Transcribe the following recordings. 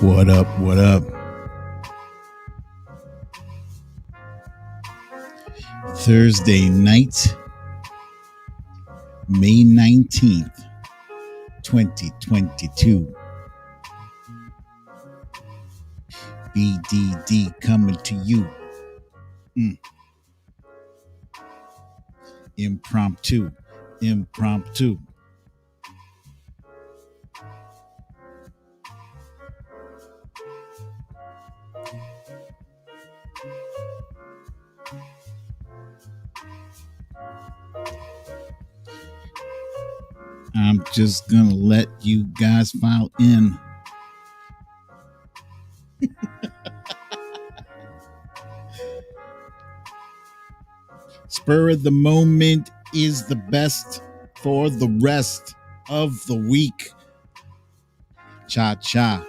What up? What up? Thursday night, May 19th, 2022. BDD coming to you. Impromptu. I'm just gonna let you guys file in. Spur of the moment is the best for the rest of the week. Cha-cha,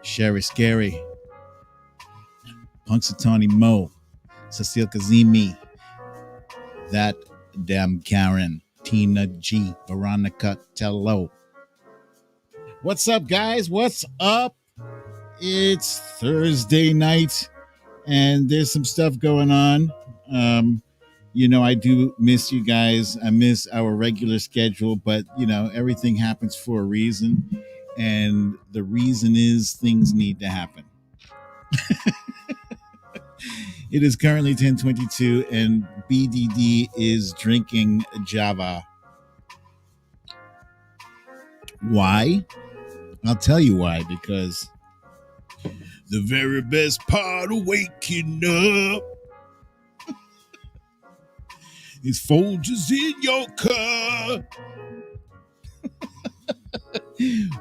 Sherry Scary, Punxsutawney Mo, Cecile Kazemi, that damn Karen, Tina G, Veronica Tello. What's up, guys? What's up? It's Thursday night, and there's some stuff going on. I do miss you guys. I miss our regular schedule, but, everything happens for a reason, and the reason is things need to happen. It is currently 10:22, and BDD is drinking Java. Why? I'll tell you why, because the very best part of waking up is Folgers in your cup.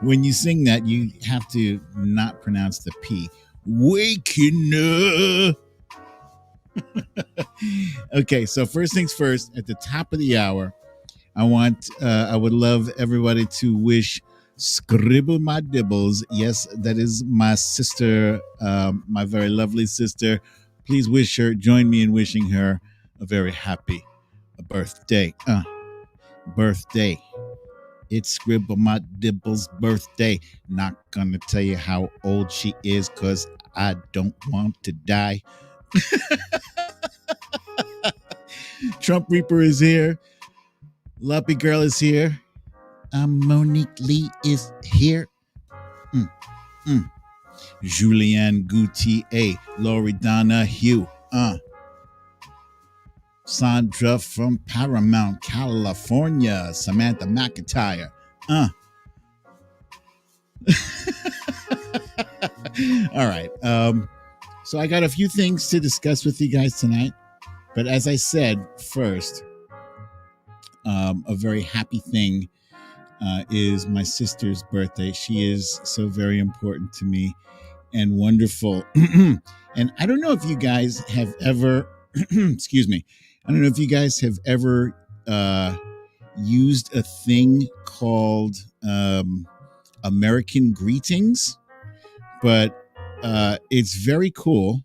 When you sing that, you have to not pronounce the P. Waking up. Okay, so first things first, at the top of the hour, I would love everybody to wish Scribble My Dibbles. Yes, that is my sister, my very lovely sister. Please join me in wishing her a very happy birthday. It's Scribble My Dibbles' birthday. Not gonna tell you how old she is, because I don't want to die. Trump Reaper is here. Luppy Girl is here. Monique Lee is here. Julianne Gautier, Lori Donahue. Sandra from Paramount, California. Samantha McIntyre. All right. So I got a few things to discuss with you guys tonight. But as I said, first, a very happy thing is my sister's birthday. She is so very important to me and wonderful. And I don't know if you guys have ever, excuse me, I don't know if you guys have ever used a thing called American Greetings, but it's very cool,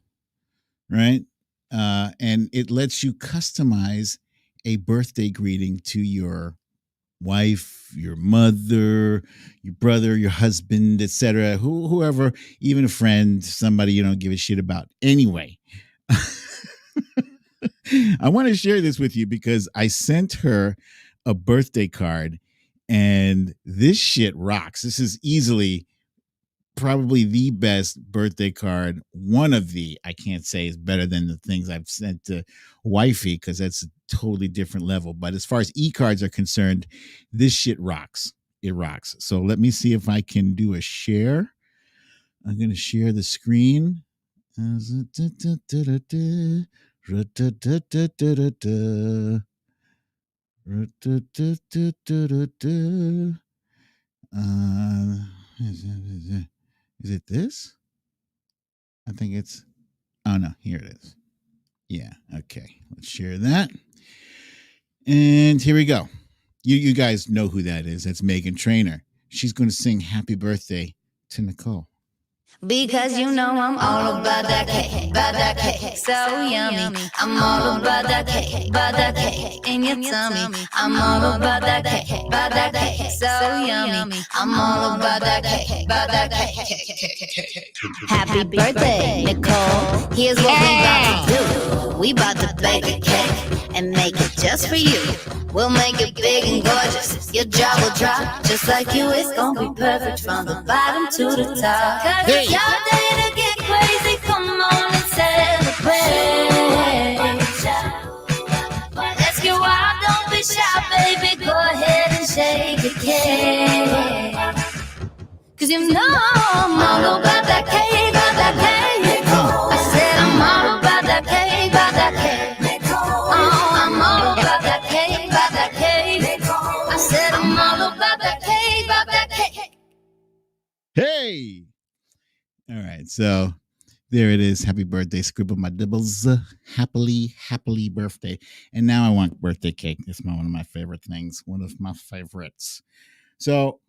right? And it lets you customize a birthday greeting to your wife, your mother, your brother, your husband, etc., whoever, even a friend, somebody you don't give a shit about. Anyway, I want to share this with you because I sent her a birthday card, and this shit rocks. This is easily probably the best birthday card. One of the, I can't say is better than the things I've sent to wifey, because that's a totally different level. But as far as e-cards are concerned, this shit rocks. It rocks. So let me see if I can do a share. I'm going to share the screen. Is it this? I think it's, oh no, here it is. Yeah, okay. Let's share that. And here we go. You guys know who that is. That's Megan Trainor. She's going to sing Happy Birthday to Nicole. Because you know I'm all about that cake, so yummy. I'm all about that cake, and your tummy. I'm all about that cake, so yummy. I'm all about that cake, Happy birthday, Nicole. Here's what we about to do. We about to bake a cake and make it just for you. We'll make it big and gorgeous. Your jaw will drop just like you. It's gonna be perfect from the bottom to the top. Cause it's your day to get crazy. Come on and celebrate. Let's get wild, don't be shy, baby. Go ahead and shake the cake. Cause you know I'm all about that cake, I said I'm all about that cake, Oh, I'm all about that cake, I said I'm all about that cake, Hey! All right, so there it is. Happy birthday, Scribble My Dibbles. Happily birthday. And now I want birthday cake. It's one of my favorite things. One of my favorites. So,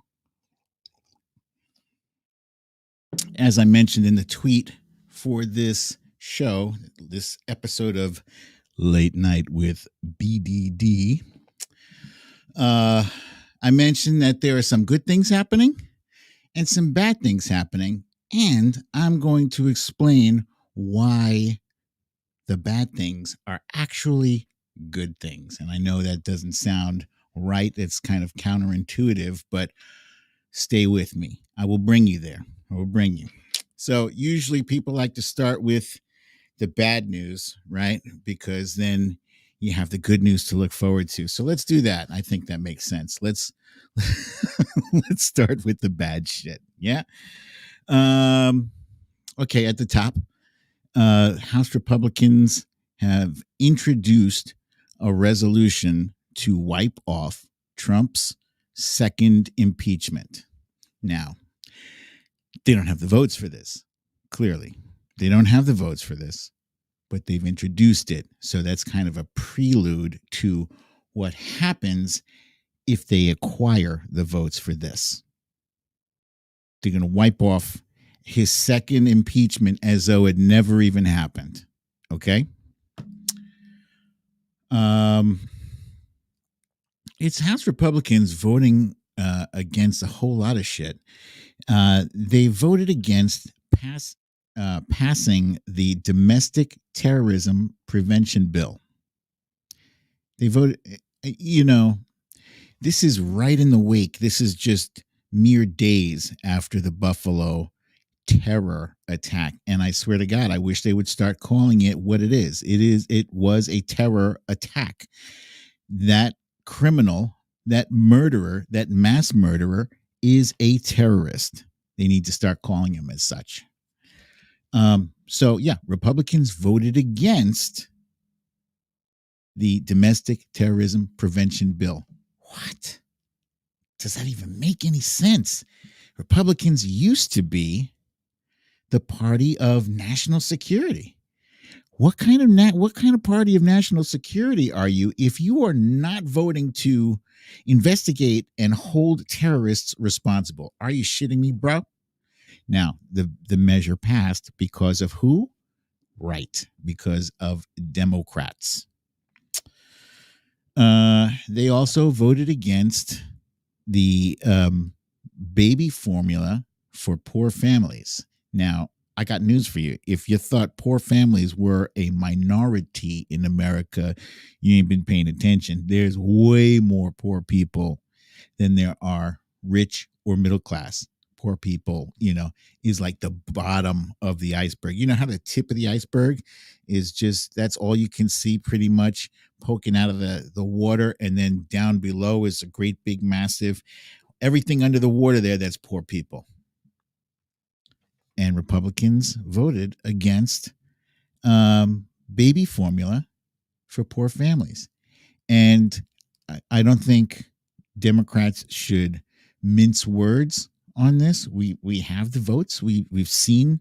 as I mentioned in the tweet for this show, this episode of Late Night with BDD, I mentioned that there are some good things happening and some bad things happening, and I'm going to explain why the bad things are actually good things. And I know that doesn't sound right. It's kind of counterintuitive, but stay with me. I will bring you there. I will bring you. So usually people like to start with the bad news, right? Because then you have the good news to look forward to. So let's do that. I think that makes sense. Let's start with the bad shit. Yeah. Okay, at the top, House Republicans have introduced a resolution to wipe off Trump's second impeachment. Now, they don't have the votes for this, clearly. They don't have the votes for this, but they've introduced it. So that's kind of a prelude to what happens if they acquire the votes for this. They're going to wipe off his second impeachment as though it never even happened. Okay? It's House Republicans voting against a whole lot of shit. They voted against passing the Domestic Terrorism Prevention Bill. They voted, this is right in the wake. This is just mere days after the Buffalo terror attack. And I swear to God, I wish they would start calling it what it is. It was a terror attack. That criminal, that murderer, that mass murderer is a terrorist. They need to start calling him as such. Republicans voted against the Domestic Terrorism Prevention Bill. What? Does that even make any sense? Republicans used to be the party of national security. What kind of party of national security are you if you are not voting to investigate and hold terrorists responsible? Are you shitting me, bro? Now, the measure passed because of who? Right, because of Democrats. They also voted against the baby formula for poor families. Now, I got news for you. If you thought poor families were a minority in America, you ain't been paying attention. There's way more poor people than there are rich or middle class. Poor people, is like the bottom of the iceberg. You know how the tip of the iceberg is just, that's all you can see pretty much poking out of the water. And then down below is a great big massive, everything under the water there, that's poor people. And Republicans voted against baby formula for poor families. And I don't think Democrats should mince words on this. We have the votes. We've seen,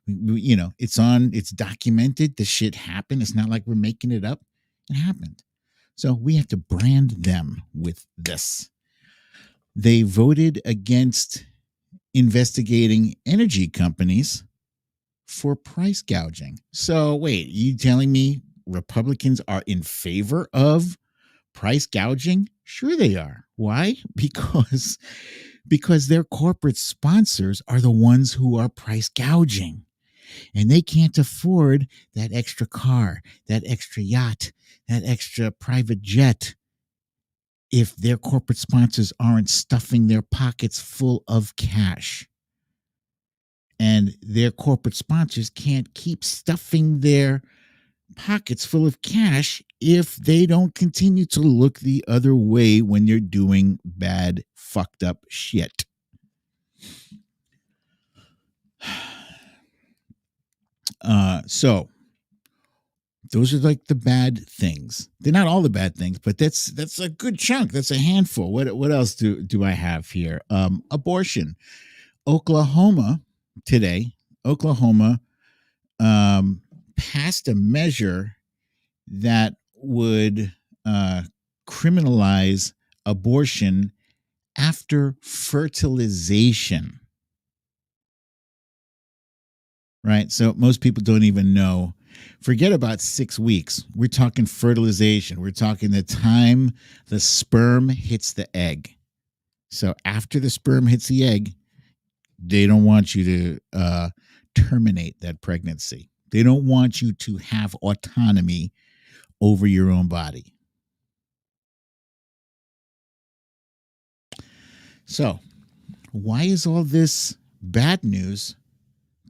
it's documented. The shit happened. It's not like we're making it up. It happened. So we have to brand them with this. They voted against investigating energy companies for price gouging. So wait, you telling me Republicans are in favor of price gouging? Sure they are. Why? Because their corporate sponsors are the ones who are price gouging. And they can't afford that extra car, that extra yacht, that extra private jet if their corporate sponsors aren't stuffing their pockets full of cash. And their corporate sponsors can't keep stuffing their pockets full of cash if they don't continue to look the other way when you're doing bad, fucked up shit. So those are like the bad things. They're not all the bad things, but that's a good chunk. That's a handful. What else do I have here? Abortion. Oklahoma today. Oklahoma passed a measure that would criminalize abortion after fertilization. Right? So most people don't even know. Forget about 6 weeks. We're talking fertilization. We're talking the time the sperm hits the egg. So after the sperm hits the egg, they don't want you to terminate that pregnancy. They don't want you to have autonomy over your own body. So, why is all this bad news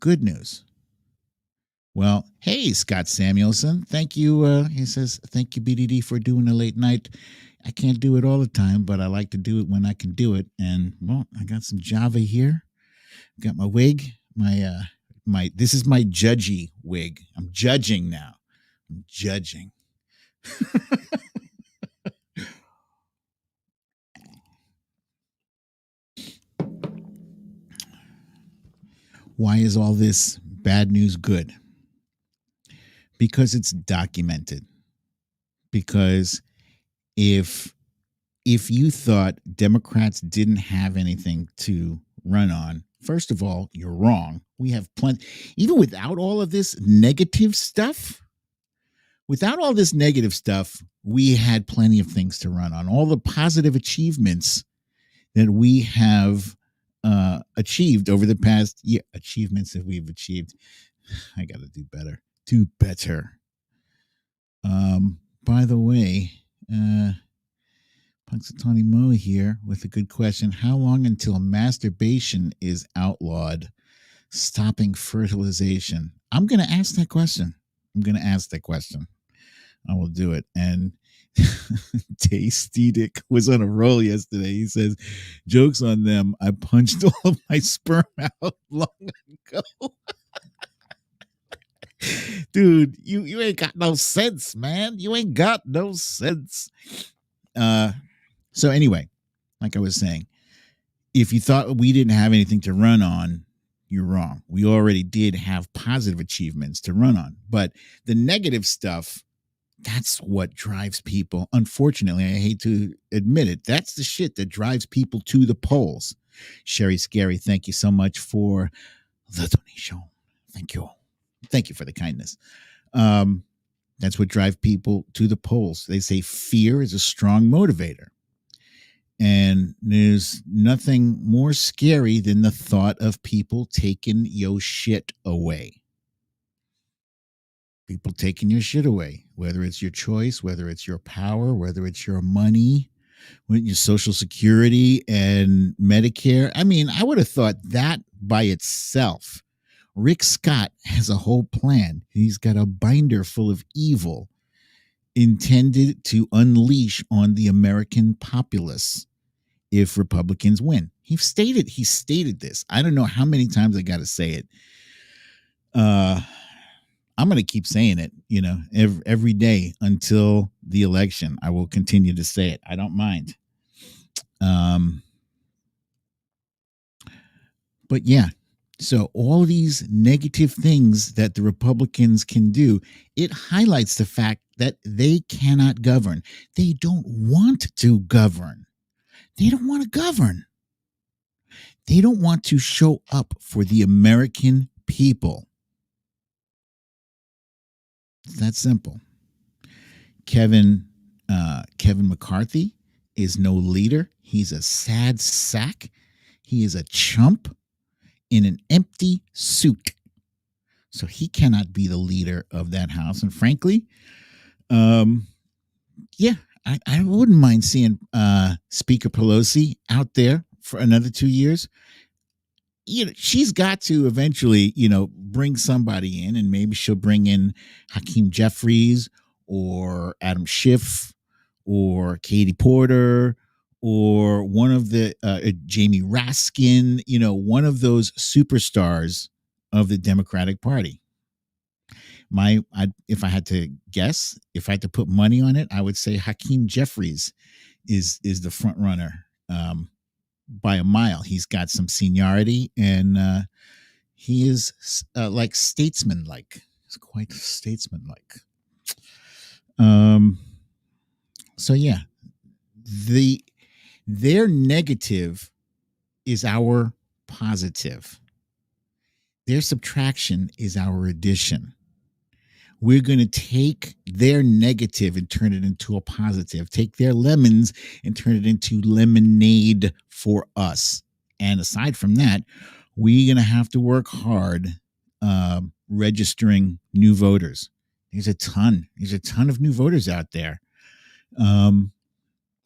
good news? Well, hey, Scott Samuelson. Thank you. He says, thank you, BDD, for doing a late night. I can't do it all the time, but I like to do it when I can do it. And, well, I got some Java here. Got my wig. This is my judgy wig. I'm judging now. I'm judging. Why is all this bad news good? Because it's documented. Because if you thought Democrats didn't have anything to run on, first of all, you're wrong. We have plenty. Even without all of this negative stuff, we had plenty of things to run on. All the positive achievements that we have achieved over the past year. Achievements that we've achieved. I got to do better. Do better. By the way, Punxsutawney Mo here with a good question. How long until masturbation is outlawed? Stopping fertilization. I'm going to ask that question. I will do it. And Tasty Dick was on a roll yesterday. He says, jokes on them. I punched all of my sperm out long ago. Dude, you ain't got no sense, man. You ain't got no sense. So anyway, like I was saying, if you thought we didn't have anything to run on, you're wrong. We already did have positive achievements to run on. But the negative stuff, that's what drives people. Unfortunately, I hate to admit it. That's the shit that drives people to the polls. Sherry Scary, thank you so much for the donation. Thank you. Thank you for the kindness. That's what drives people to the polls. They say fear is a strong motivator. And there's nothing more scary than the thought of people taking your shit away. People taking your shit away, whether it's your choice, whether it's your power, whether it's your money, your Social Security and Medicare. I mean, I would have thought that by itself. Rick Scott has a whole plan. He's got a binder full of evil intended to unleash on the American populace if Republicans win. He stated this. I don't know how many times I got to say it. I'm going to keep saying it, every day until the election. I will continue to say it. I don't mind. But yeah, so all these negative things that the Republicans can do, it highlights the fact that they cannot govern. They don't want to govern. They don't want to govern. They don't want to show up for the American people. It's that simple. Kevin Kevin McCarthy is no leader. He's a sad sack. He is a chump in an empty suit. So he cannot be the leader of that house. And frankly, yeah, I wouldn't mind seeing Speaker Pelosi out there for another 2 years. She's got to eventually, bring somebody in, and maybe she'll bring in Hakeem Jeffries or Adam Schiff or Katie Porter or one of the Jamie Raskin, one of those superstars of the Democratic Party. If I had to guess, if I had to put money on it, I would say Hakeem Jeffries is the front runner by a mile. He's got some seniority, and he is like statesman-like. He's quite statesman-like. So yeah, their negative is our positive. Their subtraction is our addition. We're going to take their negative and turn it into a positive. Take their lemons and turn it into lemonade for us. And aside from that, we're going to have to work hard registering new voters. There's a ton of new voters out there.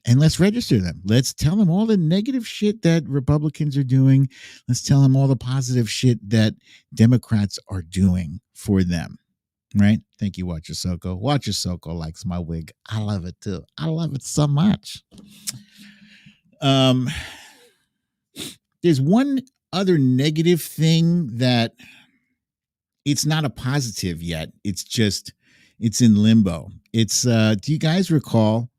And let's register them. Let's tell them all the negative shit that Republicans are doing. Let's tell them all the positive shit that Democrats are doing for them. Right? Thank you, Watcher Soko. Watcher Soko likes my wig. I love it too. I love it so much. There's one other negative thing that it's not a positive yet. It's in limbo. It's do you guys recall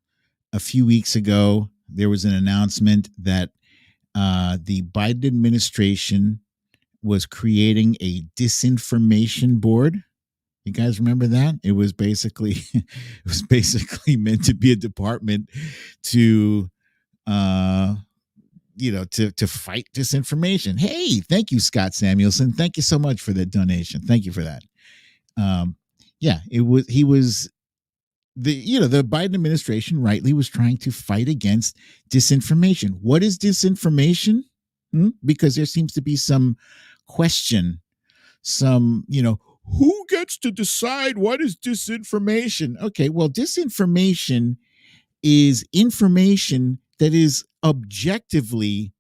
a few weeks ago there was an announcement that the Biden administration was creating a disinformation board? You guys remember that? It was basically meant to be a department to to fight disinformation. Hey, thank you, Scott Samuelson. Thank you so much for that donation. Thank you for that. The Biden administration rightly was trying to fight against disinformation. What is disinformation? Because there seems to be some question, who gets to decide what is disinformation? Okay, well, disinformation is information that is objectively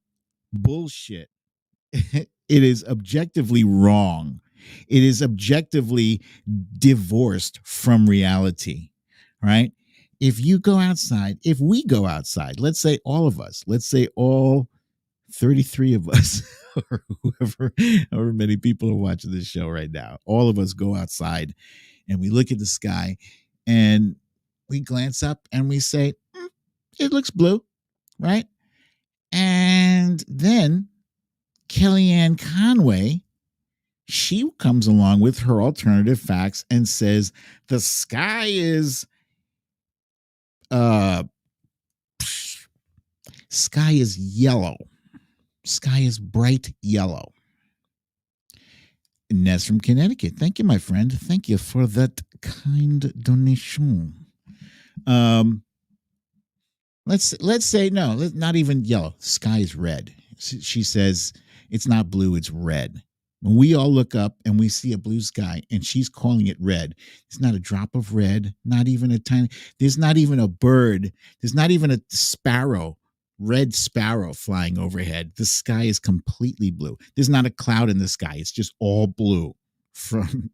bullshit. It is objectively wrong. It is objectively divorced from reality, right? If we go outside, let's say all of us, all 33 of us, or however many people are watching this show right now, all of us go outside and we look at the sky and we glance up and we say, it looks blue, right? And then Kellyanne Conway, she comes along with her alternative facts and says the sky is yellow. Sky is bright yellow. Nez from Connecticut. Thank you, my friend. Thank you for that kind donation. Let's say no, not even yellow. Sky is red. She says it's not blue, it's red. When we all look up and we see a blue sky and she's calling it red, it's not a drop of red, not even a tiny, there's not even a bird, there's not even a sparrow, red sparrow flying overhead. The sky is completely blue. There's not a cloud in the sky. It's just all blue from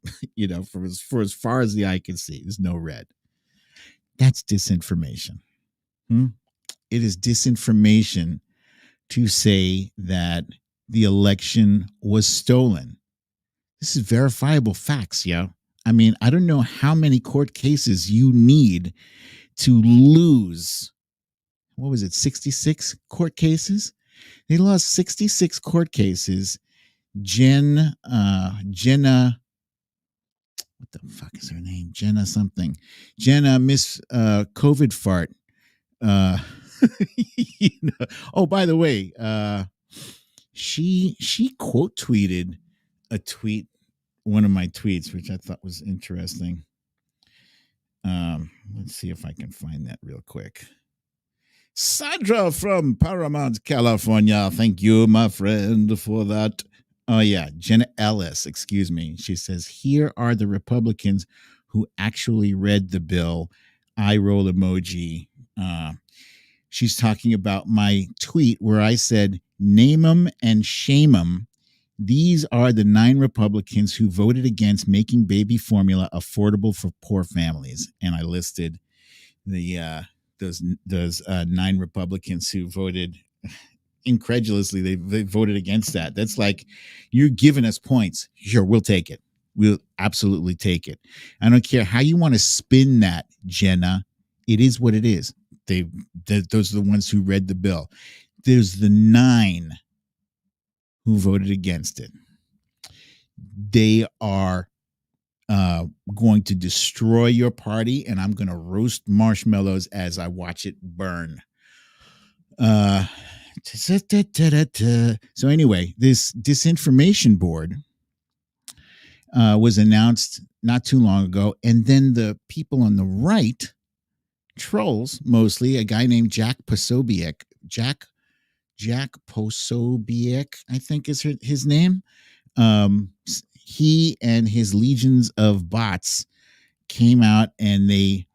as far as the eye can see. There's no red. That's disinformation. It is disinformation to say that the election was stolen. This is verifiable facts, yo. I mean, I don't know how many court cases you need to lose. What was it? 66 court cases? They lost 66 court cases. Jenna, what the fuck is her name? Jenna something. Jenna Miss COVID fart. Oh, by the way, she quote tweeted one of my tweets, which I thought was interesting. Let's see if I can find that real quick. Sandra from Paramount, California. Thank you, my friend, for that. Oh, yeah. Jenna Ellis, excuse me. She says, here are the Republicans who actually read the bill. Eye roll emoji. She's talking about my tweet where I said, name 'em and shame 'em. These are the 9 Republicans who voted against making baby formula affordable for poor families. And I listed the those 9 Republicans who voted incredulously. They voted against that. That's like, you're giving us points. Sure, we'll take it. We'll absolutely take it. I don't care how you want to spin that, Jenna. It is what it is. Those are the ones who read the bill. There's the 9 who voted against it. They are going to destroy your party, and I'm going to roast marshmallows as I watch it burn. So anyway, this disinformation board was announced not too long ago, and then the people on the right, trolls mostly, a guy named Jack Posobiec, Jack Posobiec, I think is his name. He and his legions of bots came out and they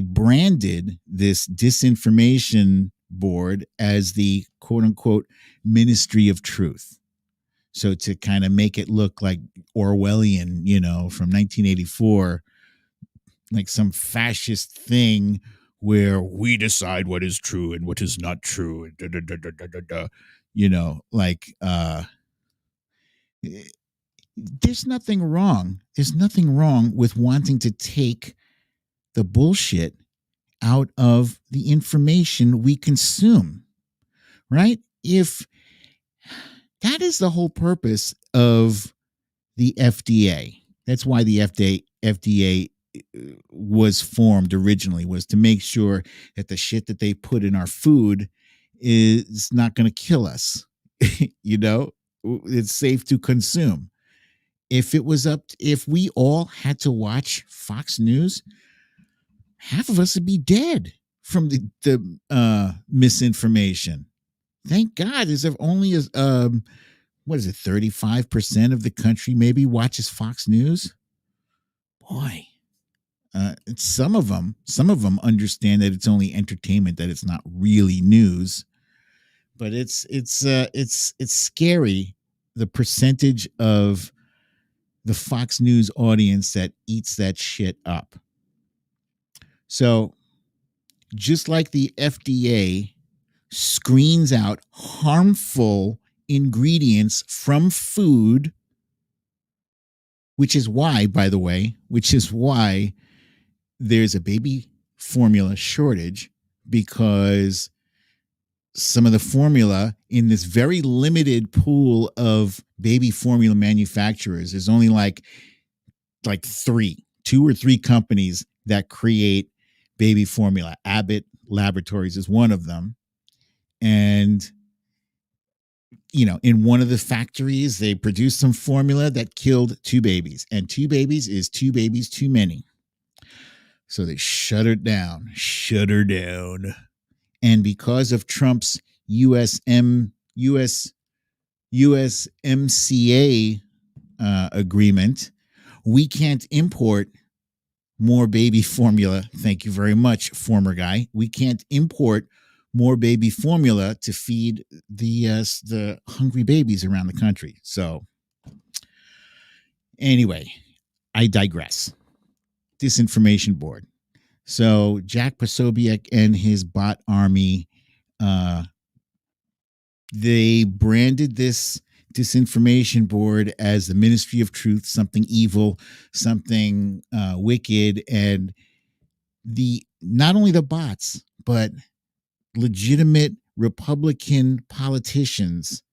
branded this disinformation board as the quote unquote Ministry of Truth. So to kind of make it look like Orwellian, from 1984, like some fascist thing where we decide what is true and what is not true. There's nothing wrong. There's nothing wrong with wanting to take the bullshit out of the information we consume, right? If that is the whole purpose of the FDA, that's why the FDA was formed originally, was to make sure that the shit that they put in our food is not going to kill us. It's safe to consume. If we all had to watch Fox News, half of us would be dead from the misinformation. Thank God, as if only 35% of the country maybe watches Fox News. Boy, some of them understand that it's only entertainment, that it's not really news. But it's scary, the percentage of the Fox News audience that eats that shit up. So just like the FDA screens out harmful ingredients from food, which is why there's a baby formula shortage, because some of the formula in this very limited pool of baby formula manufacturers, there's only like 2 or 3 companies that create baby formula. Abbott Laboratories is one of them. And, in one of the factories, they produced some formula that killed 2 babies, and 2 babies is 2 babies too many. So they shut her down. And because of Trump's USMCA agreement, we can't import more baby formula. Thank you very much, former guy. We can't import more baby formula to feed the hungry babies around the country. So anyway, I digress. Disinformation board. So Jack Posobiec and his bot army, they branded this disinformation board as the Ministry of Truth, something evil, something wicked, and not only the bots, but legitimate Republican politicians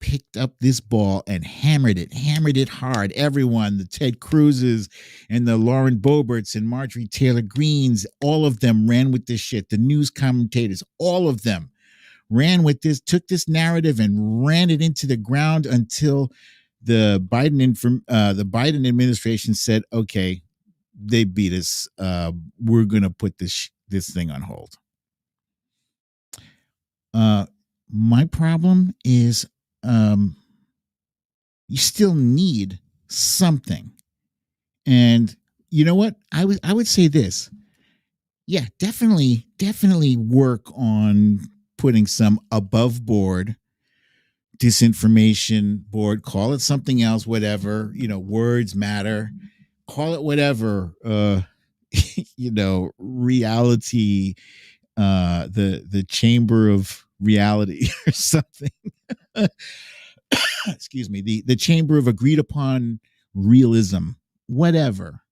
picked up this ball and hammered it hard. Everyone, the Ted Cruzes and the Lauren Boeberts and Marjorie Taylor Greens, all of them ran with this shit. The news commentators, all of them ran with this, took this narrative and ran it into the ground until the Biden administration said, okay, they beat us. We're gonna put this thing on hold. My problem is, you still need something, and you know what? I would say this. Yeah, definitely work on putting some above board disinformation board. Call it something else, whatever. Words matter. Call it whatever. Reality. The chamber of reality or something. Excuse me. The chamber of agreed upon realism. Whatever.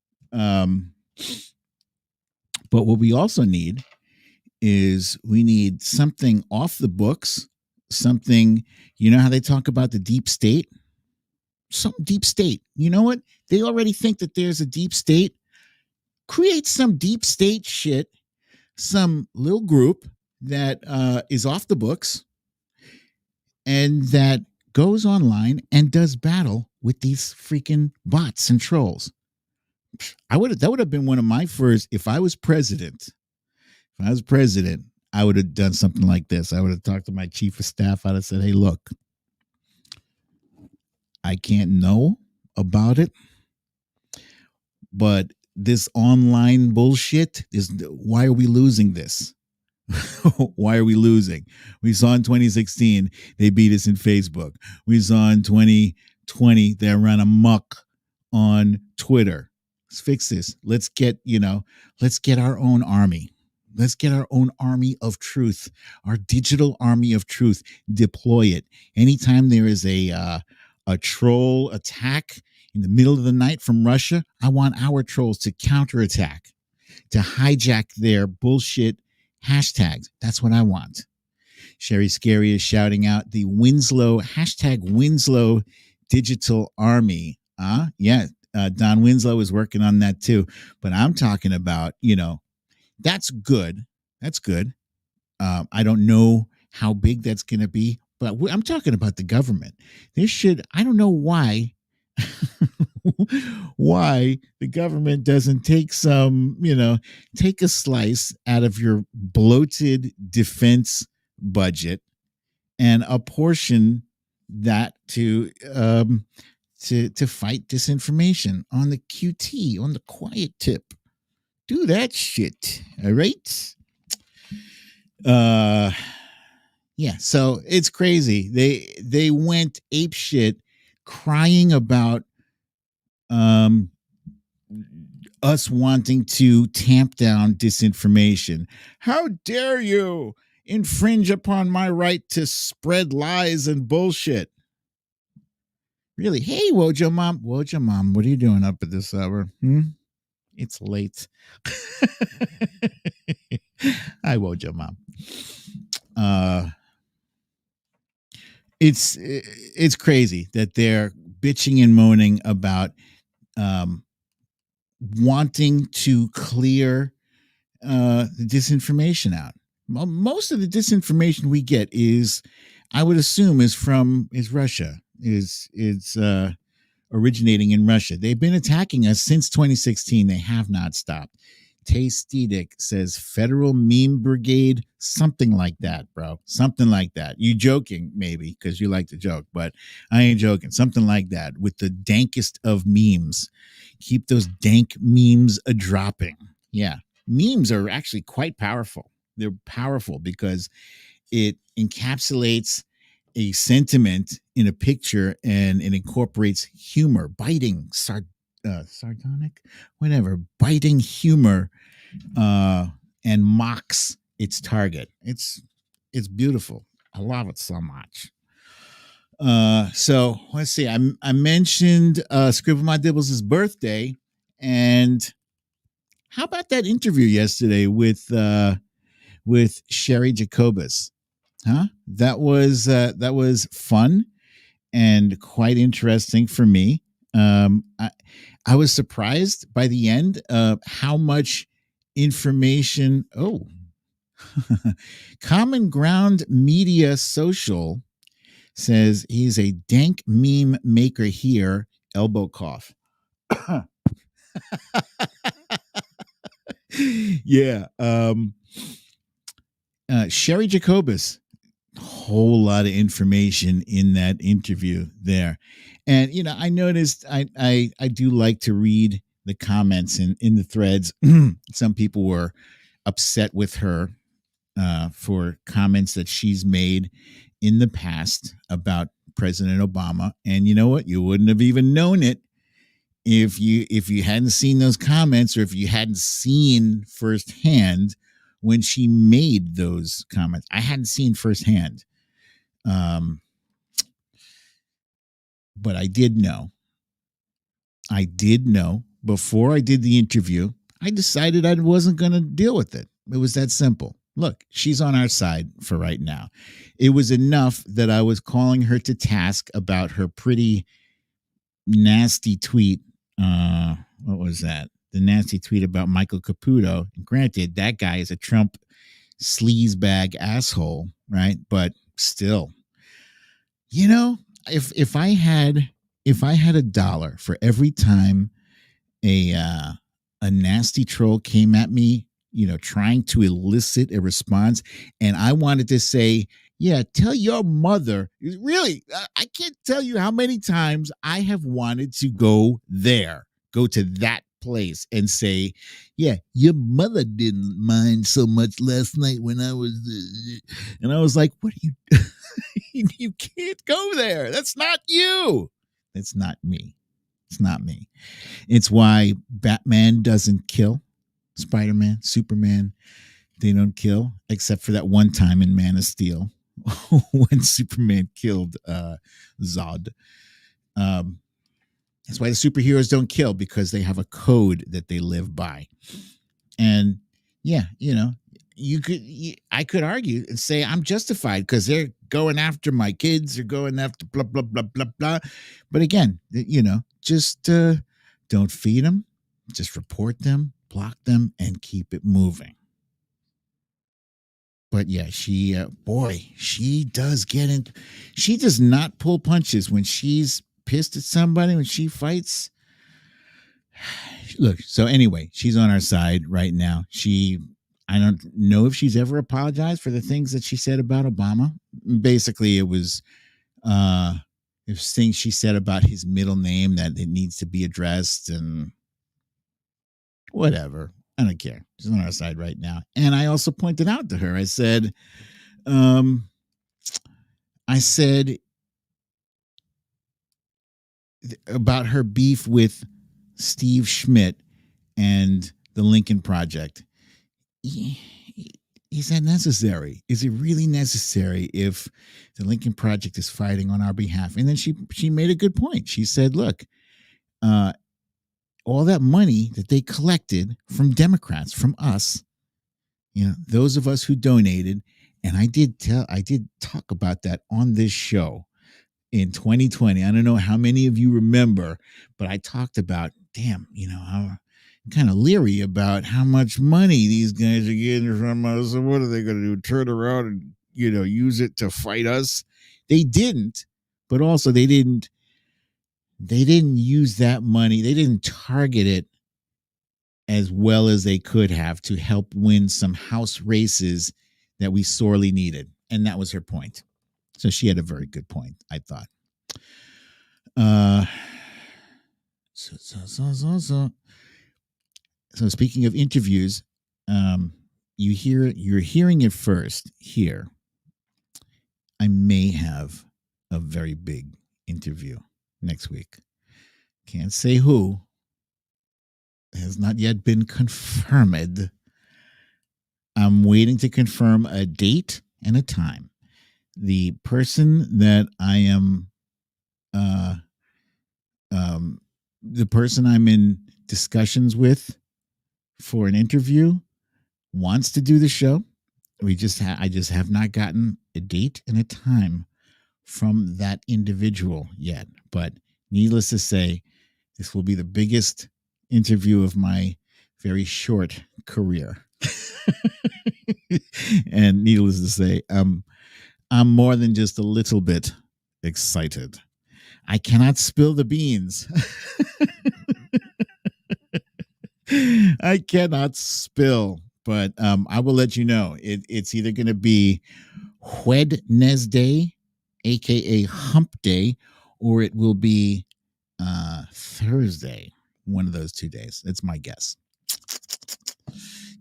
But what we also need is we need something off the books, something, how they talk about the deep state? Some deep state. You know what? They already think that there's a deep state. Create some deep state shit, some little group that is off the books and that goes online and does battle with these freaking bots and trolls. That would have been one of my first, if I was president, I would have done something like this. I would have talked to my chief of staff. I'd have said, hey, look, I can't know about it, but this online bullshit why are we losing this? Why are we losing? We saw in 2016, they beat us in Facebook. We saw in 2020, they ran amok on Twitter. Let's fix this. Let's get our own army. Let's get our own army of truth, our digital army of truth. Deploy it. Anytime there is a troll attack in the middle of the night from Russia, I want our trolls to counterattack, to hijack their bullshit hashtags. That's what I want. Sherry Scary is shouting out the Winslow, #Winslow Digital Army. Yeah, Don Winslow is working on that too. But I'm talking about, that's good. That's good. I don't know how big that's going to be, but I'm talking about the government. I don't know why the government doesn't take take a slice out of your bloated defense budget and apportion that to fight disinformation on the QT, on the quiet tip. Do that shit. All right. Yeah, so it's crazy. They went ape shit crying about us wanting to tamp down disinformation. How dare you infringe upon my right to spread lies and bullshit? Really? Hey, Wojo Mom, what are you doing up at this hour? It's late. Hi, Wojo Mom. It's crazy that they're bitching and moaning about wanting to clear the disinformation out. Most of the disinformation we get I would assume, is Russia. Is originating in Russia. They've been attacking us since 2016. They have not stopped. Tasty Dick says Federal Meme Brigade, something like that, bro. Something like that. You joking, maybe, because you like to joke, but I ain't joking. Something like that with the dankest of memes. Keep those dank memes a-dropping. Yeah. Memes are actually quite powerful. They're powerful because it encapsulates a sentiment in a picture and it incorporates humor, biting, sardonic, whatever, biting humor, and mocks its target. It's beautiful. I love it so much. So let's see. I mentioned Scribble My Dibbles' birthday, and how about that interview yesterday with Sherry Jacobus? Huh? That was fun and quite interesting for me. I was surprised by the end of how much information. Oh, Common Ground Media Social says he's a dank meme maker here. Elbow cough. Yeah. Sherry Jacobus, whole lot of information in that interview there. And I noticed I do like to read the comments in the threads. Some people were upset with her for comments that she's made in the past about President Obama. And you know what? You wouldn't have even known it if you hadn't seen those comments, or if you hadn't seen firsthand when she made those comments. I hadn't seen firsthand. But I did know. I did know before I did the interview. I decided I wasn't going to deal with it. It was that simple. Look, she's on our side for right now. It was enough that I was calling her to task about her pretty nasty tweet. What was that? The nasty tweet about Michael Caputo. Granted, that guy is a Trump sleazebag asshole, right? But still, if I had $1 for every time a nasty troll came at me, trying to elicit a response, and I wanted to say, yeah, tell your mother. Really, I can't tell you how many times I have wanted to go to that place and say, yeah, your mother didn't mind so much last night when I was, and I was like, what are you? You can't go there. That's not you. That's not me. It's not me. It's why Batman doesn't kill. Spider-Man, Superman, they don't kill, except for that one time in Man of Steel when Superman killed Zod. That's why the superheroes don't kill, because they have a code that they live by. And yeah, I could argue and say I'm justified because they're going after my kids, they're going after blah blah blah blah blah. But again, just don't feed them, just report them, block them, and keep it moving. But yeah, she does get in. She does not pull punches when she's pissed at somebody, when she fights. Look, so anyway, she's on our side right now. I don't know if she's ever apologized for the things that she said about Obama. Basically, it was things she said about his middle name that it needs to be addressed, and whatever. I don't care. She's on our side right now. And I also pointed out to her, I said about her beef with Steve Schmidt and the Lincoln Project. Is that necessary? Is it really necessary if the Lincoln Project is fighting on our behalf? And then she made a good point. She said, look, all that money that they collected from Democrats, from us, those of us who donated, and I did talk about that on this show in 2020. I don't know how many of you remember, but I talked about, damn, I'm kind of leery about how much money these guys are getting from us. So what are they going to do? Turn around and, use it to fight us? They didn't, but also they didn't use that money. They didn't target it as well as they could have to help win some House races that we sorely needed. And that was her point. So she had a very good point, I thought. So speaking of interviews, you're hearing it first here. I may have a very big interview next week. Can't say who. It has not yet been confirmed. I'm waiting to confirm a date and a time. The person that I am, the person I'm in discussions with for an interview wants to do the show. I just have not gotten a date and a time from that individual yet. But needless to say, this will be the biggest interview of my very short career. And needless to say, I'm more than just a little bit excited. I cannot spill the beans. I cannot spill, but I will let you know. It's either going to be Wednesday, aka Hump Day, or it will be Thursday. One of those 2 days. That's my guess.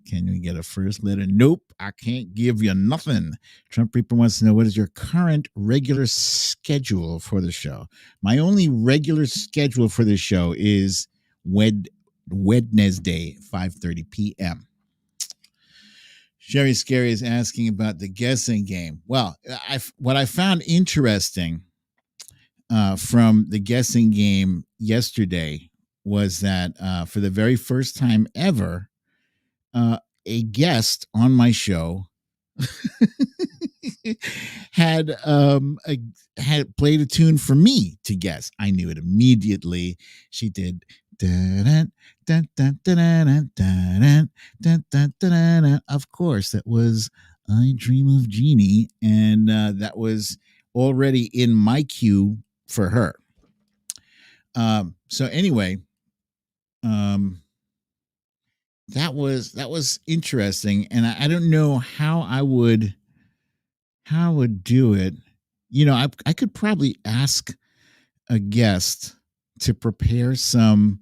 Can we get a first letter? Nope, I can't give you nothing. Trump Reaper wants to know, what is your current regular schedule for the show? My only regular schedule for the show is Wednesday, 5:30 p.m. Sherry Scary is asking about the guessing game. Well, what I found interesting from the guessing game yesterday was that for the very first time ever, a guest on my show had played a tune for me to guess. I knew it immediately. She did. Of course, that was I Dream of Jeannie, and that was already in my queue for her. So anyway, that was interesting, and I don't know how I would do it. You know, I could probably ask a guest to prepare some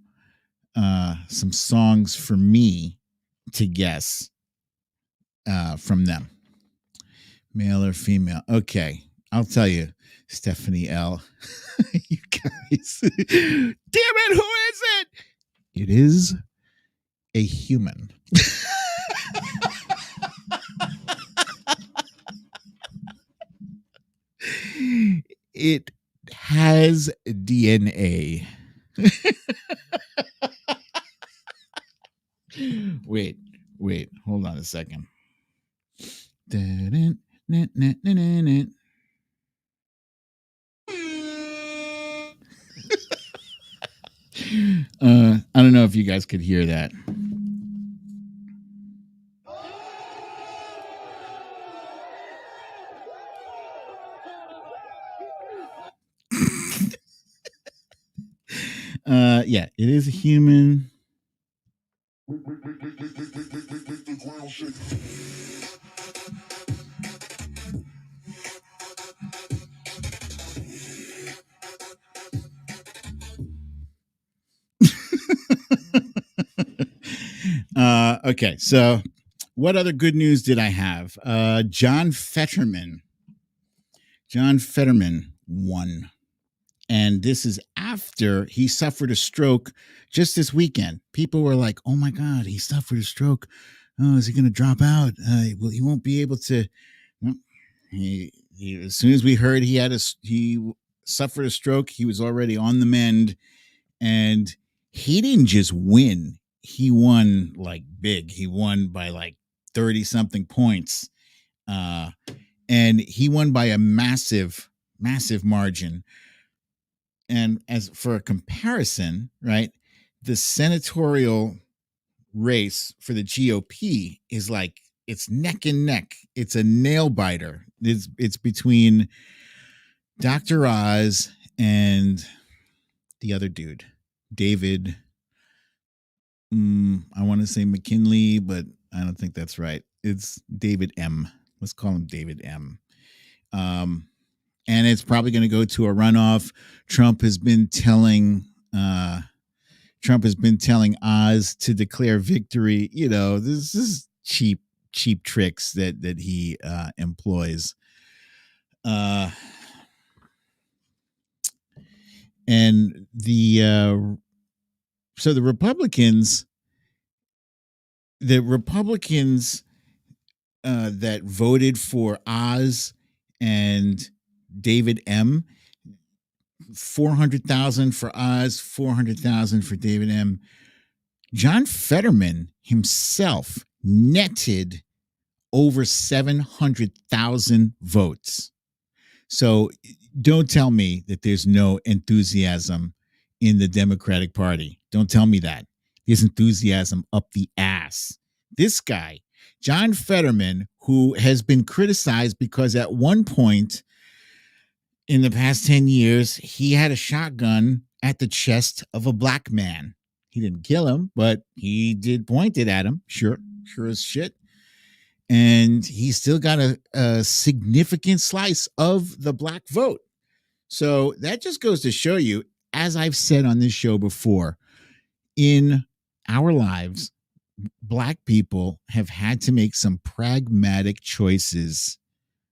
songs for me to guess from them, male or female. Okay, I'll tell you, Stephanie L. You guys, damn it, who is it? It is a human. It has DNA. Wait, hold on a second. I don't know if you guys could hear that. Yeah, it is a human. Okay, so what other good news did I have? John Fetterman won. And this is after he suffered a stroke just this weekend. People were like, oh my God, he suffered a stroke. Oh, is he going to drop out? Well, he won't be able to. Well, he as soon as we heard he suffered a stroke, he was already on the mend. And he didn't just win. He won like big. He won by like 30 something points. And he won by a massive margin. And as for a comparison, right, the senatorial race for the GOP is like, it's neck and neck. It's a nail biter. It's between Dr. Oz and the other dude, David. I want to say McKinley, but I don't think that's right. It's David M. Let's call him David M. And it's probably going to go to a runoff. Trump has been telling Oz to declare victory. You know, this is cheap tricks that he employs. And so the Republicans that voted for Oz and David M, 400,000 for Oz, 400,000 for David M. John Fetterman himself netted over 700,000 votes. So don't tell me that there's no enthusiasm in the Democratic Party. Don't tell me that. There's enthusiasm up the ass. This guy, John Fetterman, who has been criticized because at one point in the past 10 years, he had a shotgun at the chest of a black man. He didn't kill him, but he did point it at him. Sure as shit. And he still got a significant slice of the black vote. So that just goes to show you, as I've said on this show before, in our lives, black people have had to make some pragmatic choices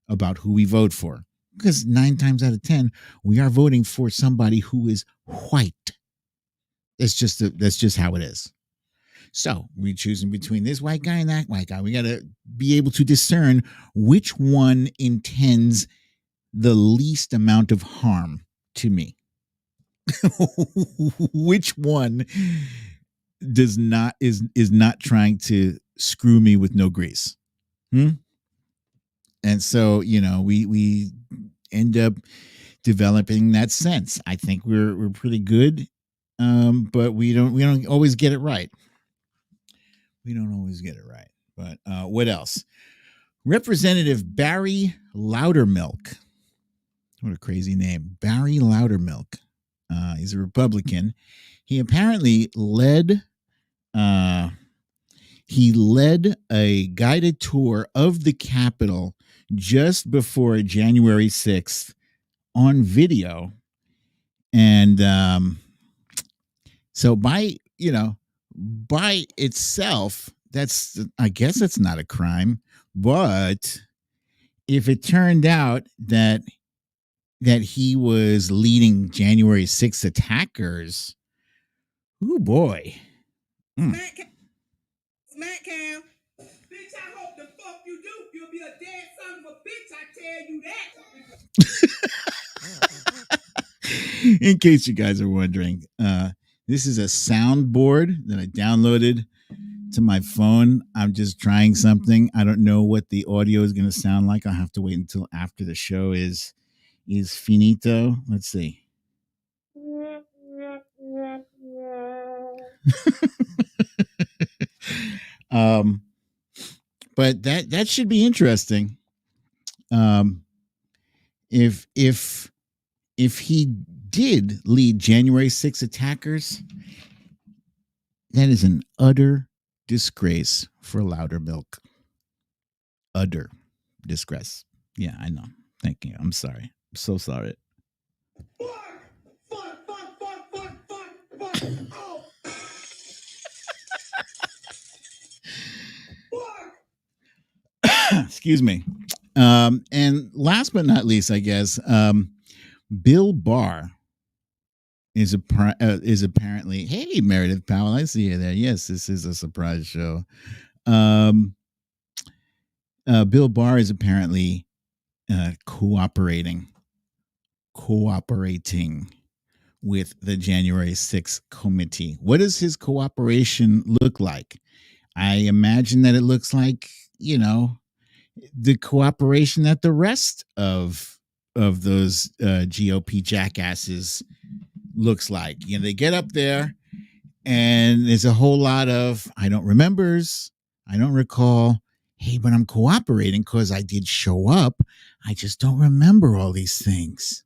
about who we vote for. Because 9 times out of 10, we are voting for somebody who is white. That's just how it is. So we're choosing between this white guy and that white guy. We got to be able to discern which one intends the least amount of harm to me. Which one is not trying to screw me with no grease. And so, we end up developing that sense. I think we're pretty good, but we don't always get it right. But what else? Representative Barry Loudermilk. What a crazy name. Barry Loudermilk. He's a Republican. He apparently led a guided tour of the Capitol just before January 6th on video. And so by itself, I guess that's not a crime. But if it turned out that he was leading January 6th attackers, oh boy. Smack cam. Bitch, I hope the fuck you do. You'll be a dead son of a bitch, I tell you that. In case you guys are wondering, this is a soundboard that I downloaded to my phone. I'm just trying something. I don't know what the audio is going to sound like. I'll have to wait until after the show is finito. Let's see. But that should be interesting. If he did lead January 6 attackers, that is an utter disgrace for Loudermilk. Utter disgrace. Yeah, I know. Thank you. I'm sorry. I'm so sorry. Fuck. Oh. Excuse me. And last but not least, I guess, Bill Barr is apparently. Hey, Meredith Powell, I see you there. Yes, this is a surprise show. Bill Barr is apparently cooperating with the January 6th committee. What does his cooperation look like? I imagine that it looks like, the cooperation that the rest of those GOP jackasses looks like. They get up there and there's a whole lot of, I don't recall. Hey, but I'm cooperating because I did show up. I just don't remember all these things.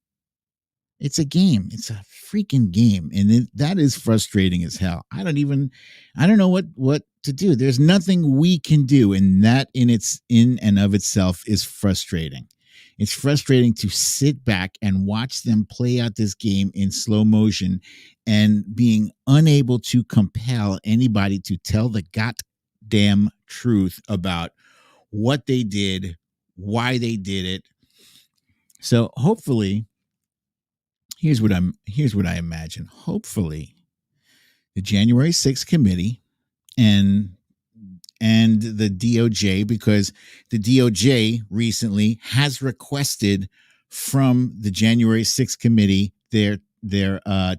It's a game. It's a freaking game. And that is frustrating as hell. I don't know what to do. There's nothing we can do. And that in and of itself is frustrating. It's frustrating to sit back and watch them play out this game in slow motion and being unable to compel anybody to tell the goddamn truth about what they did, why they did it. So hopefully, here's what I imagine. Hopefully, the January 6th committee and the DOJ, because the DOJ recently has requested from the January 6th committee their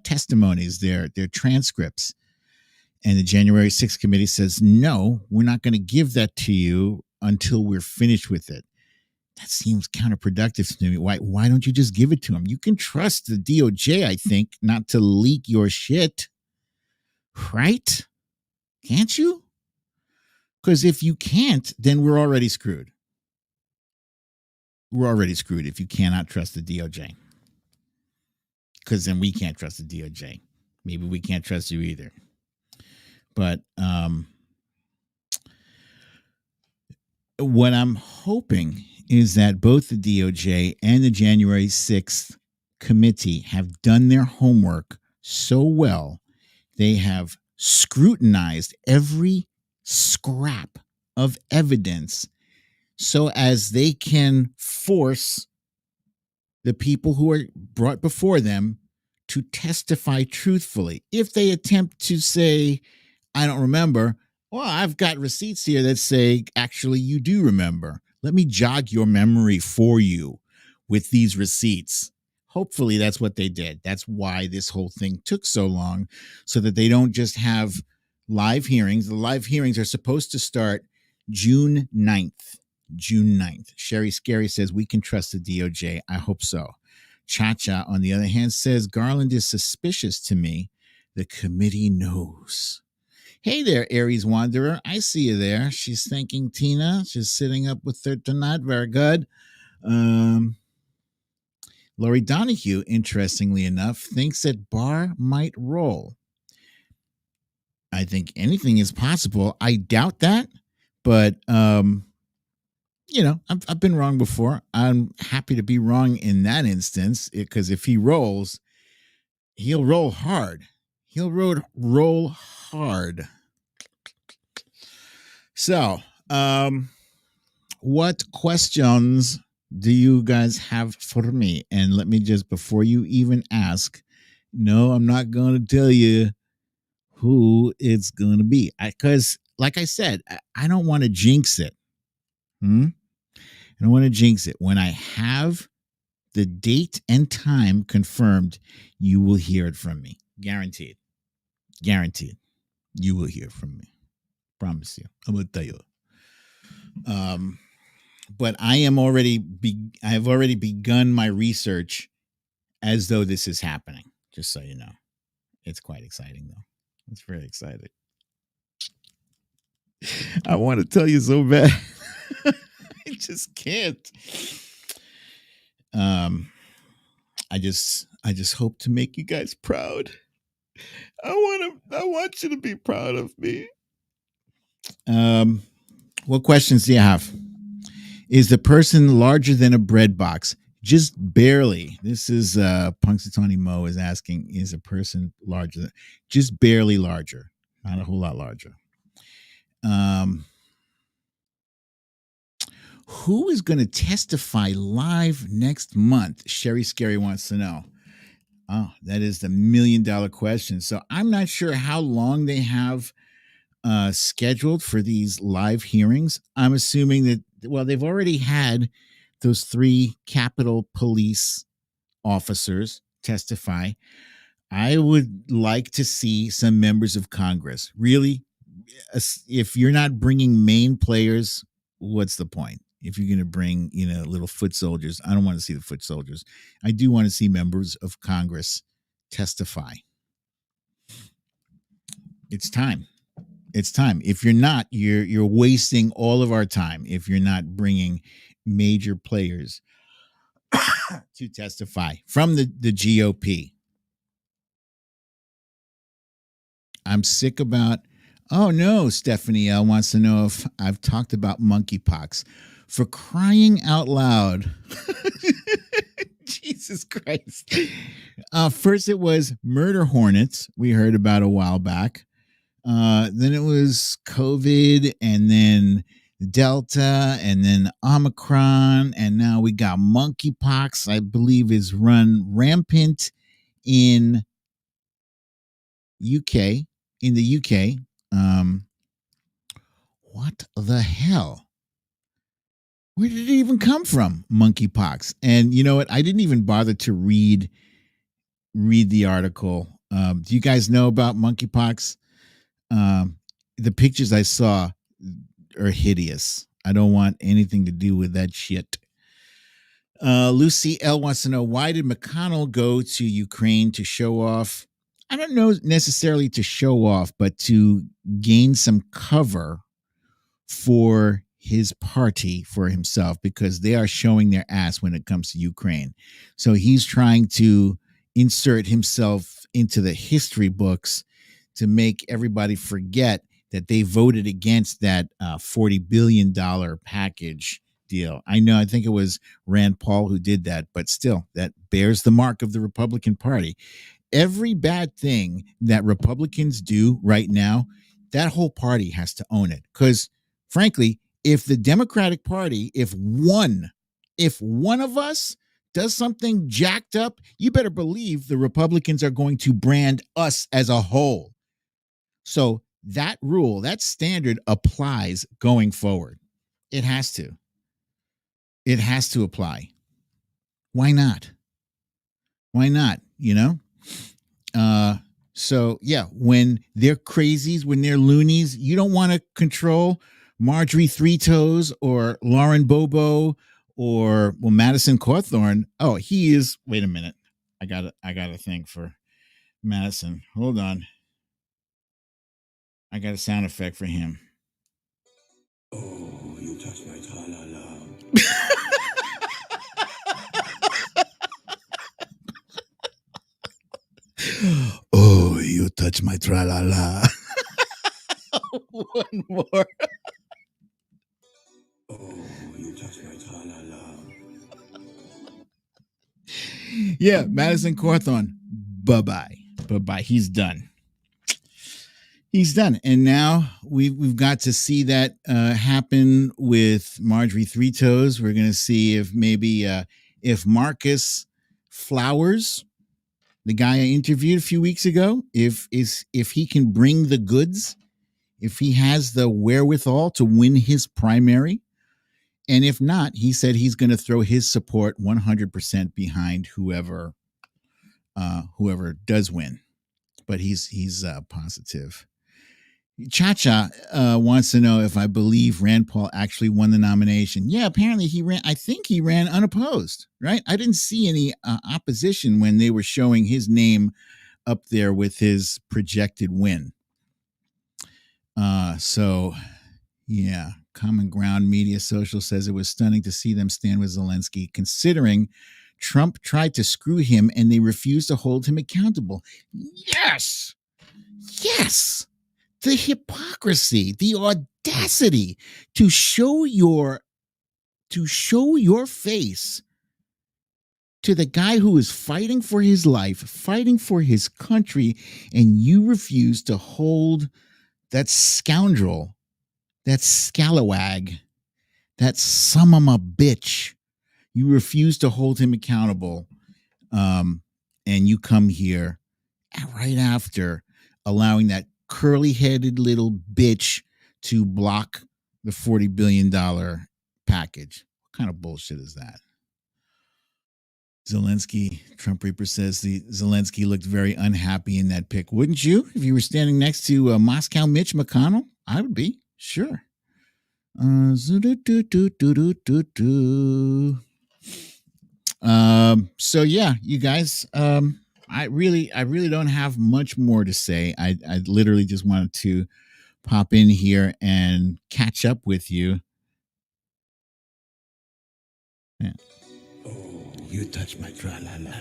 testimonies, their transcripts. And the January 6th committee says, no, we're not going to give that to you until we're finished with it. That seems counterproductive to me. Why don't you just give it to them? You can trust the DOJ, I think, not to leak your shit. Right? Can't you? Because if you can't, then we're already screwed. We're already screwed if you cannot trust the DOJ. Because then we can't trust the DOJ. Maybe we can't trust you either. But what I'm hoping is that both the DOJ and the January 6th committee have done their homework so well. They have scrutinized every scrap of evidence so as they can force the people who are brought before them to testify truthfully. If they attempt to say, I don't remember, well, I've got receipts here that say, actually, you do remember. Let me jog your memory for you with these receipts. Hopefully that's what they did. That's why this whole thing took so long, so that they don't just have live hearings. The live hearings are supposed to start June 9th. June 9th. Sherry Scary says, we can trust the DOJ. I hope so. Cha-Cha, on the other hand, says, Garland is suspicious to me. The committee knows. Hey there, Aries Wanderer. I see you there. She's thanking Tina. She's sitting up with her tonight. Very good. Lori Donahue, interestingly enough, thinks that Barr might roll. I think anything is possible. I doubt that, but you know, I've been wrong before. I'm happy to be wrong in that instance, because if he rolls, he'll roll hard. He'll roll hard. So, what questions do you guys have for me? And let me just, before you even ask, no, I'm not going to tell you who it's going to be. Because, like I said, I don't want to jinx it. I don't want to jinx it. When I have the date and time confirmed, you will hear it from me. Guaranteed. Guaranteed. You will hear from me. Promise you. I'm going to tell you. But I have already begun my research as though this is happening. Just so you know. It's quite exciting, though. It's very exciting. I want to tell you so bad. I just can't. I just hope to make you guys proud. I want you to be proud of me. What questions do you have? Is the person larger than a bread box? Just barely. This is Punxsutawney Mo is asking, is a person larger than, just barely larger, not a whole lot larger. Who is going to testify live next month? Sherry Scary wants to know. Oh, that is the $1 million question. So I'm not sure how long they have scheduled for these live hearings. I'm assuming that, well, they've already had those 3 Capitol Police officers testify. I would like to see some members of Congress. Really, if you're not bringing main players, what's the point? If you're going to bring, little foot soldiers, I don't want to see the foot soldiers. I do want to see members of Congress testify. It's time. It's time. If you're not, you're wasting all of our time if you're not bringing major players to testify from the GOP. I'm sick about, oh no, Stephanie L wants to know if I've talked about monkeypox. For crying out loud. Jesus Christ. First it was murder hornets we heard about a while back. Then it was COVID, and then Delta, and then Omicron, and now we got monkeypox, I believe is run rampant in the UK. What the hell? Where did it even come from? Monkeypox. And you know what? I didn't even bother to read the article. Do you guys know about monkeypox? The pictures I saw are hideous. I don't want anything to do with that shit. Lucy L wants to know, why did McConnell go to Ukraine to show off? I don't know necessarily to show off, but to gain some cover for his party, for himself, because they are showing their ass when it comes to Ukraine. So he's trying to insert himself into the history books to make everybody forget that they voted against that $40 billion package deal. I think it was Rand Paul who did that, but still, that bears the mark of the Republican Party. Every bad thing that Republicans do right now, that whole party has to own it. Because frankly, if the Democratic Party, if one of us does something jacked up, you better believe the Republicans are going to brand us as a whole. So that rule, that standard applies going forward. It has to. It has to apply. Why not? Why not? So yeah, when they're crazies, when they're loonies, you don't want to control Marjorie Three Toes or Lauren Bobo or Madison Cawthorn. Oh, he is. Wait a minute. I got a thing for Madison. Hold on. I got a sound effect for him. Oh, you touch my tra-la-la. Oh, you touch my tra-la-la. One more. Oh, you touch my tra-la-la. Yeah, Madison Cawthorn. Bye-bye. Bye-bye. He's done. He's done. And now we've got to see that happen with Marjorie Three Toes. We're going to see if maybe if Marcus Flowers, the guy I interviewed a few weeks ago, if he can bring the goods, if he has the wherewithal to win his primary. And if not, he said he's going to throw his support 100% behind whoever does win. But he's positive. Cha-Cha wants to know if I believe Rand Paul actually won the nomination. Yeah, apparently he ran. I think he ran unopposed, right? I didn't see any opposition when they were showing his name up there with his projected win. So, yeah, Common Ground Media Social says it was stunning to see them stand with Zelensky, considering Trump tried to screw him and they refused to hold him accountable. Yes. The hypocrisy, the audacity to show your face to the guy who is fighting for his life, fighting for his country, and you refuse to hold that scoundrel, that scalawag, that son of a bitch. You refuse to hold him accountable, and you come here right after allowing that curly-headed little bitch to block the $40 billion package. What kind of bullshit is that? Zelensky, Trump Reaper says Zelensky looked very unhappy in that pic. Wouldn't you? If you were standing next to Moscow Mitch McConnell, I would be. Sure. So yeah, you guys, I really don't have much more to say. I literally just wanted to pop in here and catch up with you. Yeah. Oh, you touch my tra-la-la.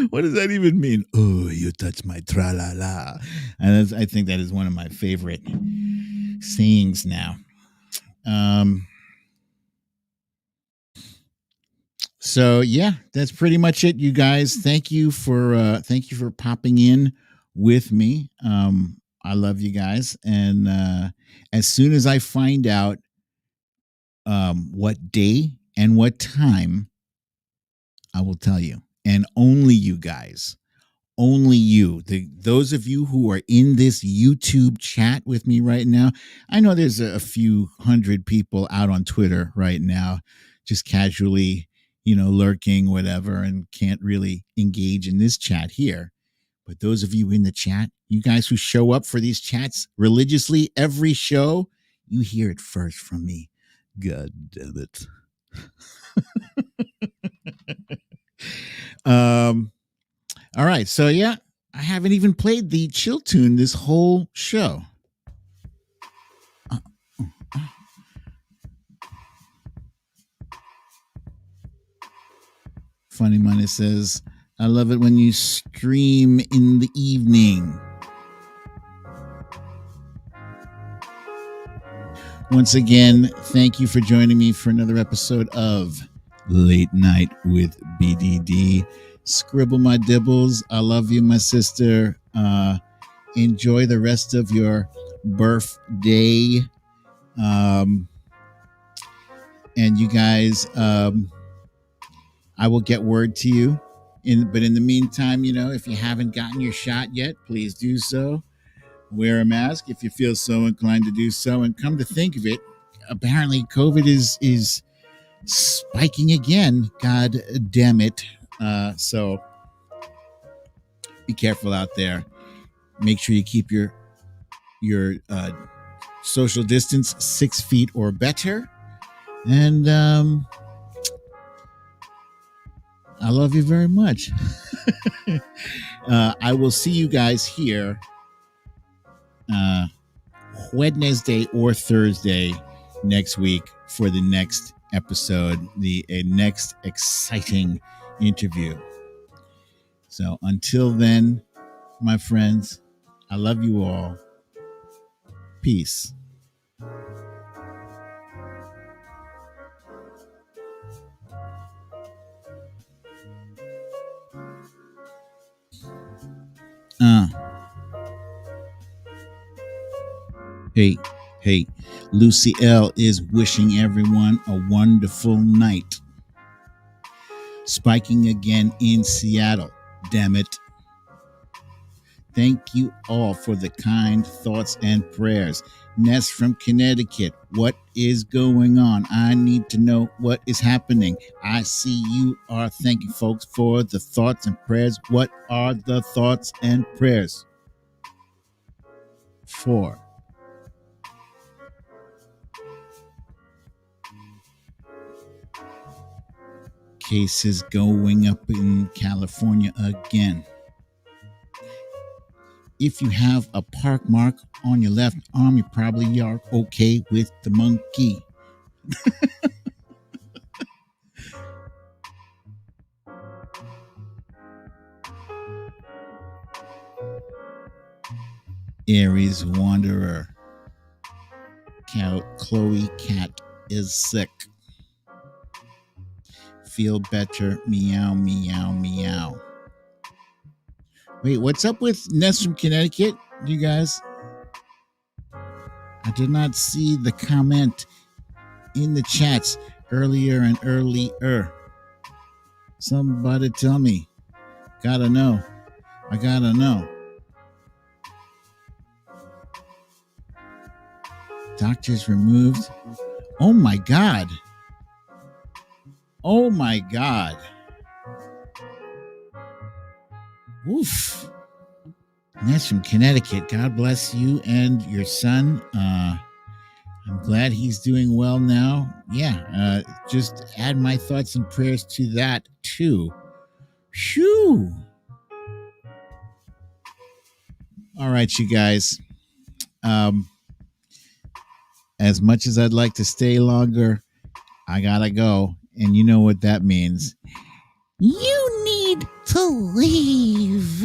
What does that even mean? Oh, you touch my tra-la-la. And I think that is one of my favorite sayings now. So yeah, that's pretty much it, you guys. Thank you for popping in with me. I love you guys, and as soon as I find out what day and what time, I will tell you. And only you guys, only you, those of you who are in this YouTube chat with me right now. I know there's a few hundred people out on Twitter right now, just casually, lurking, whatever, and can't really engage in this chat here. But those of you in the chat, you guys who show up for these chats religiously every show, you hear it first from me. God damn it. All right. So yeah, I haven't even played the chill tune this whole show. Funny Money says, I love it when you stream in the evening. Once again, thank you for joining me for another episode of Late Night with BDD. Scribble my dibbles. I love you, my sister. Enjoy the rest of your birthday. And you guys, I will get word to you. But in the meantime, if you haven't gotten your shot yet, please do so. Wear a mask if you feel so inclined to do so. And come to think of it, apparently COVID is spiking again. God damn it. So be careful out there. Make sure you keep your social distance 6 feet or better. And I love you very much. I will see you guys here Wednesday or Thursday next week for the next episode, the next exciting interview. So until then, my friends, I love you all. Peace. Hey, Lucy L is wishing everyone a wonderful night. Spiking again in Seattle. Damn it. Thank you all for the kind thoughts and prayers. Ness from Connecticut. What is going on? I need to know what is happening. I see you are thanking folks for the thoughts and prayers. What are the thoughts and prayers for? Cases going up in California again. If you have a park mark on your left arm, you probably are okay with the monkey. Aries Wanderer. Chloe Cat is sick. Feel better. Meow, meow, meow. Wait, what's up with Ness from Connecticut, you guys? I did not see the comment in the chats earlier and earlier. Somebody tell me. Gotta know. I gotta know. Doctors removed. Oh my God. Oh my God. Oof. That's from Connecticut. God bless you and your son. I'm glad he's doing well now. Yeah, just add my thoughts and prayers to that too. Phew. All right, you guys. As much as I'd like to stay longer, I gotta go. And you know what that means. You need to leave.